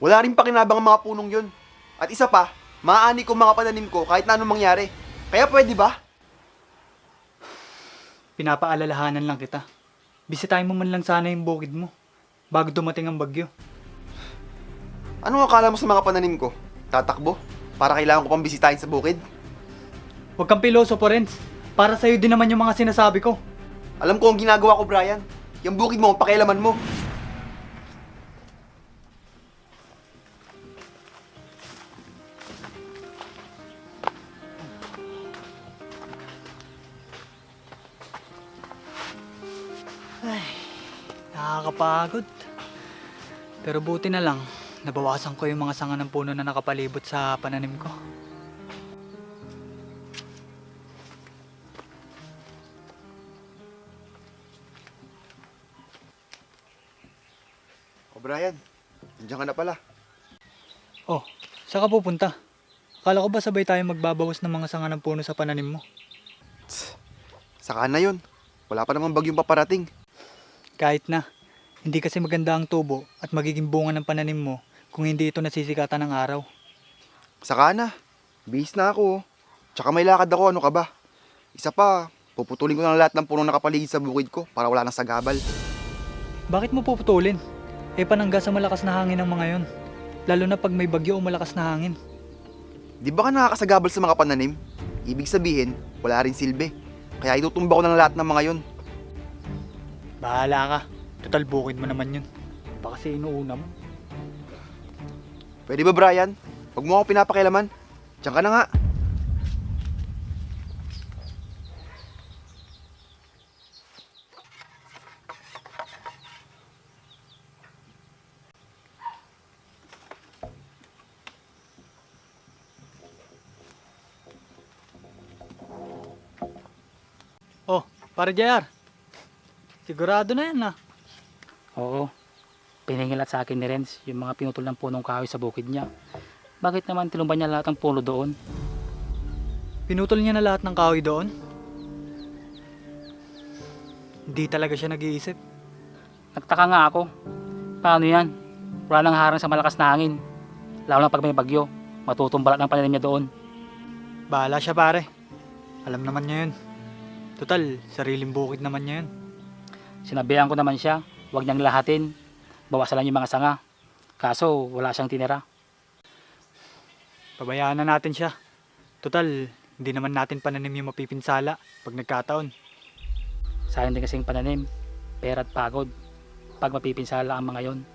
Wala rin pakinabang ang mga punong yun. At isa pa, maaani ko mga pananim ko kahit na anong mangyari. Kaya pwede ba? Pinapaalalahanan lang kita. Bisitahin mo man lang sana yung bukid mo bago dumating ang bagyo. Anong akala mo sa mga pananim ko? Tatakbo? Para kailangan ko pang bisitahin sa bukid? Huwag kang pilosopo, Renz. Para sa'yo din naman yung mga sinasabi ko. Alam ko ang ginagawa ko, Brian. Yung bukid mo, ang pakialaman mo. Nakakapagod. Pero buti na lang, nabawasan ko yung mga sanga ng puno na nakapalibot sa pananim ko. O Brian, nandiyan ka na pala. Oh, saan ka pupunta? Akala ko ba sabay tayo magbabawas ng mga sanga ng puno sa pananim mo? Saka na yun. Wala pa namang bagyong paparating. Kahit na, hindi kasi maganda ang tubo at magiging bunga ng pananim mo kung hindi ito nasisikatan ng araw. Saka na. Bihis na ako. Tsaka may lakad ako, ano ka ba? Isa pa, puputulin ko na lahat ng punong nakapaligid sa bukid ko para wala nang sagabal. Bakit mo puputulin? Panangga sa malakas na hangin ng mga yon. Lalo na pag may bagyo o malakas na hangin. Di ba ka nakakasagabal sa mga pananim? Ibig sabihin, wala rin silbi. Kaya itutumba ko na lahat ng mga yon. Bahala ka. Total bukid mo naman yun. Baka kasi inuuna mo. Pwede ba, Brian? Huwag mo ako pinapakialaman. Diyan ka na nga. Oh, pare JR. Sigurado na yan ah. Oo. Piningil at sa akin ni Renz yung mga pinutol ng punong kahoy sa bukid niya. Bakit naman tinumba niya lahat ng puno doon? Pinutol niya na lahat ng kahoy doon. Hindi talaga siya nag-iisip. Nagtaka nga ako. Paano yan? Wala nang harang sa malakas na hangin. Lalo na pag may bagyo. Matutumbalat ng pananim niya doon. Bahala siya pare. Alam naman niya yun. Total, sariling bukid naman niya yun. Sinabihan ko naman siya, huwag niyang lahatin. Bawasan lang yung mga sanga. Kaso wala siyang tinira. Pabayaan na natin siya. Total, hindi naman natin pananim yung mapipinsala pag nagkataon. Sayang din kasing pananim, pera at pagod. Pag mapipinsala ang mga yon.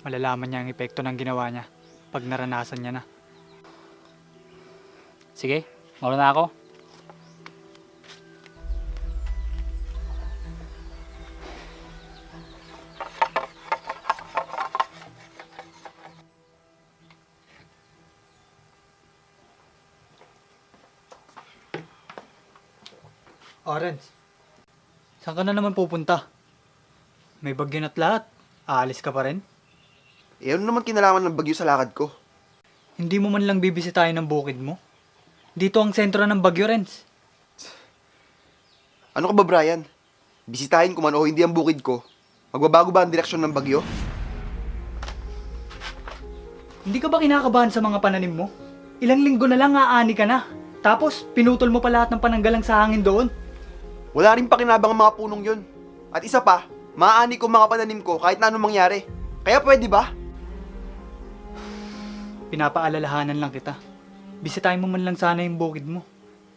Malalaman niya ang epekto ng ginawa niya pag naranasan niya na. Sige, mauna na ako. Orange, saan ka na naman pupunta? May bagyo na't lahat. Aalis ka pa rin? Ano naman kinalaman ng bagyo sa lakad ko? Hindi mo man lang bibisitahin ang bukid mo? Dito ang sentro ng bagyo, Renz. Ano ka ba, Brian? Bisitahin ko man o hindi ang bukid ko. Magbabago ba ang direksyon ng bagyo? Hindi ka ba kinakabahan sa mga pananim mo? Ilang linggo na lang aani ka na. Tapos, pinutol mo pa lahat ng pananggalang sa hangin doon. Wala rin pakinabang ang mga punong yun. At isa pa, maaani ko mga pananim ko kahit na anong mangyari. Kaya pwede ba? Pinapaalalahanan lang kita. Bisitahin mo man lang sana yung bukid mo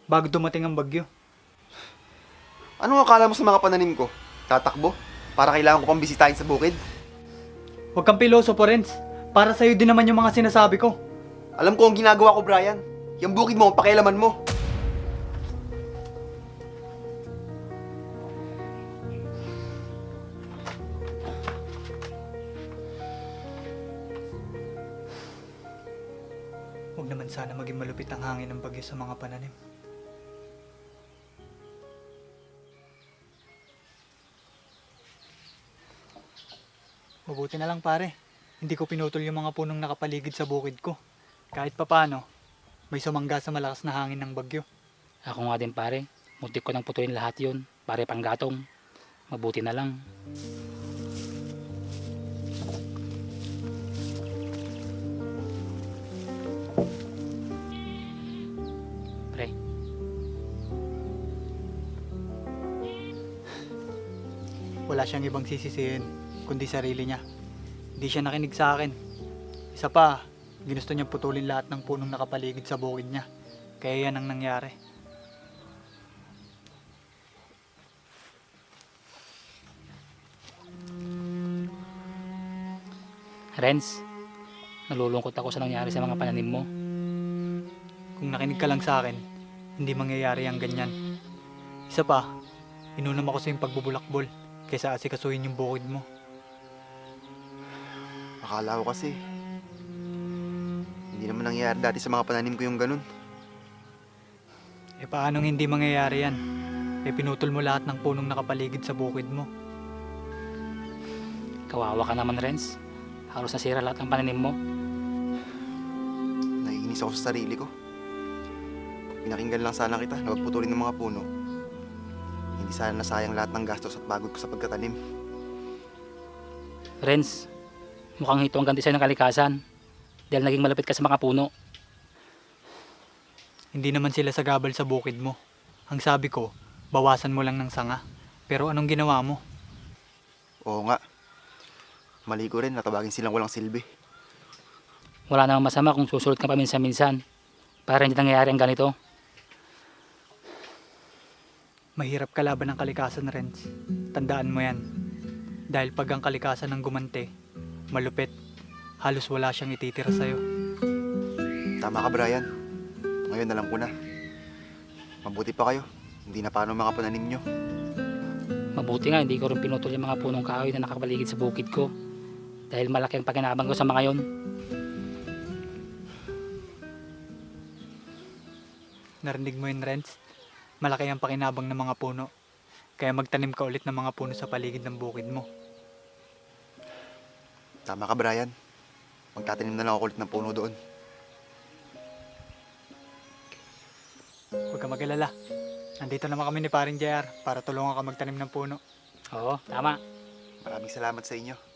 bago dumating ang bagyo. Anong akala mo sa mga pananim ko? Tatakbo? Para kailangan ko pang bisitahin sa bukid? Huwag kang pilosopo, Renz. Para sa'yo din naman yung mga sinasabi ko. Alam ko ang ginagawa ko, Brian. Yung bukid mo, ang pakialaman mo. Huwag naman sana maging malupit ang hangin ng bagyo sa mga pananim. Mabuti na lang pare. Hindi ko pinutol yung mga punong nakapaligid sa bukid ko. Kahit papano, may sumangga sa malakas na hangin ng bagyo. Ako nga din pare, muntik ko nang putuin lahat yun. Pare panggatong. Mabuti na lang. siyang ibang sisisihin, kundi sarili niya. Hindi siya nakinig sa akin. Isa pa, ginusto niyang putulin lahat ng punong nakapaligid sa bukid niya. Kaya yan ang nangyari. Renz, nalulungkot ako sa nangyari sa mga pananim mo. Kung nakinig ka lang sa akin, hindi mangyayari ang ganyan. Isa pa, inunam ako sa yung pagbubulakbol kaysa asikasuhin yung bukid mo. Akala ko kasi, hindi naman nangyayari dati sa mga pananim ko yung ganun. Eh paanong hindi mangyayari yan? Eh pinutol mo lahat ng punong nakapaligid sa bukid mo. Kawawa ka naman, Renz. Halos nasira lahat ng pananim mo. Naiinis ako sa sarili ko. Pinakinggan lang sana kita na pagputulin ng mga puno. Hindi sana nasayang lahat ng gastos at pagod ko sa pagtatanim. Renz, mukhang ito ang ganti sa'yo ng kalikasan dahil naging malapit ka sa mga puno. Hindi naman sila sagabal sa bukid mo. Ang sabi ko, bawasan mo lang ng sanga. Pero anong ginawa mo? Oo nga. Mali ko rin, natawagin silang walang silbi. Wala namang masama kung susulot ka paminsan-minsan para hindi nangyayari ang ganito. Mahirap kalaban ng kalikasan, Renz. Tandaan mo yan. Dahil pag ang kalikasan ng gumante, malupit, halos wala siyang ititira sa'yo. Tama ka, Brian. Ngayon alam ko na. Mabuti pa kayo. Hindi na paano mga pananim nyo. Mabuti nga hindi ko rin pinutol yung mga punong kahoy na nakapaligid sa bukid ko dahil malaki ang pakinabang ko sa mga yon. Narinig mo yun, Renz? Malaki ang pakinabang ng mga puno. Kaya magtanim ka ulit ng mga puno sa paligid ng bukid mo. Tama ka, Brian. Magtatanim na lang ako ulit ng puno doon. Huwag ka mag-alala. Nandito naman kami ni Paring JR para tulungan ka magtanim ng puno. Oo, tama. Maraming salamat sa inyo.